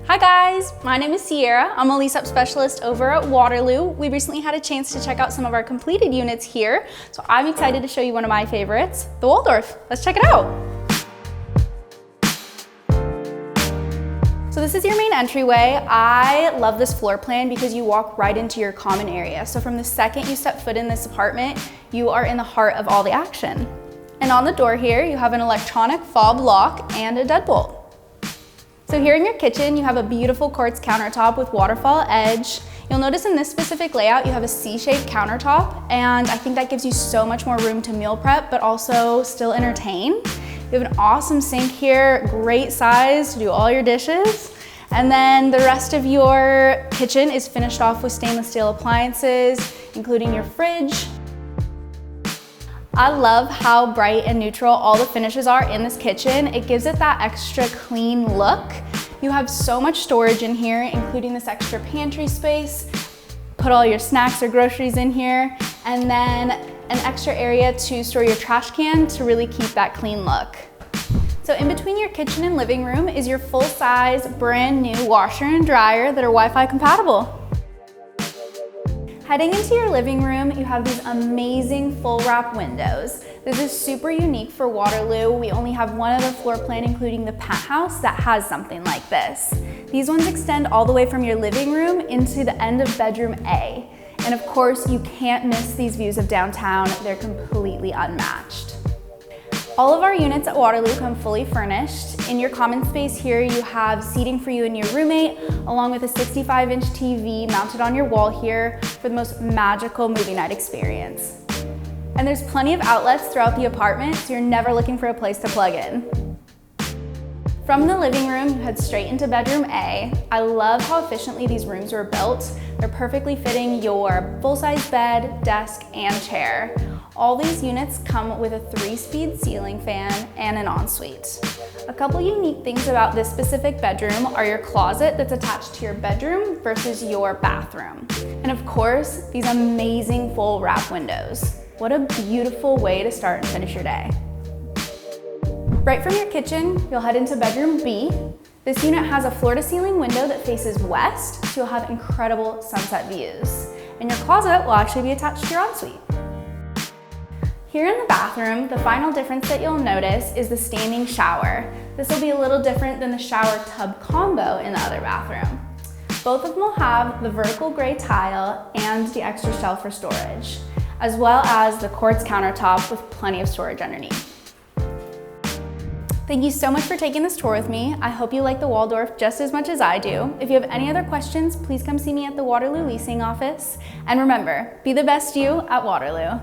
Hi guys, my name is Sierra. I'm a lease-up specialist over at Waterloo. We recently had a chance to check out some of our completed units here, so I'm excited to show you one of my favorites, the Waldorf. Let's check it out. So this is your main entryway. I love this floor plan because you walk right into your common area. So from the second you step foot in this apartment, you are in the heart of all the action. And on the door here, you have an electronic fob lock and a deadbolt. So here in your kitchen, you have a beautiful quartz countertop with waterfall edge. You'll notice in this specific layout, you have a C-shaped countertop, and I think that gives you so much more room to meal prep, but also still entertain. You have an awesome sink here, great size to do all your dishes. And then the rest of your kitchen is finished off with stainless steel appliances, including your fridge. I love how bright and neutral all the finishes are in this kitchen. It gives it that extra clean look. You have so much storage in here, including this extra pantry space. Put all your snacks or groceries in here, and then an extra area to store your trash can to really keep that clean look. So in between your kitchen and living room is your full-size, brand new washer and dryer that are Wi-Fi compatible. Heading into your living room, you have these amazing full wrap windows. This is super unique for Waterloo. We only have one other floor plan, including the penthouse, that has something like this. These ones extend all the way from your living room into the end of bedroom A. And of course, you can't miss these views of downtown. They're completely unmatched. All of our units at Waterloo come fully furnished. In your common space here, you have seating for you and your roommate, along with a 65-inch TV mounted on your wall here for the most magical movie night experience. And there's plenty of outlets throughout the apartment, so you're never looking for a place to plug in. From the living room, you head straight into bedroom A. I love how efficiently these rooms were built. They're perfectly fitting your full-size bed, desk, and chair. All these units come with a 3-speed ceiling fan and an ensuite. A couple unique things about this specific bedroom are your closet that's attached to your bedroom versus your bathroom. And of course, these amazing full wrap windows. What a beautiful way to start and finish your day. Right from your kitchen, you'll head into bedroom B. This unit has a floor-to-ceiling window that faces west, so you'll have incredible sunset views. And your closet will actually be attached to your ensuite. Here in the bathroom, the final difference that you'll notice is the standing shower. This will be a little different than the shower tub combo in the other bathroom. Both of them will have the vertical gray tile and the extra shelf for storage, as well as the quartz countertop with plenty of storage underneath. Thank you so much for taking this tour with me. I hope you like the Waldorf just as much as I do. If you have any other questions, please come see me at the Waterloo Leasing office. And remember, be the best you at Waterloo.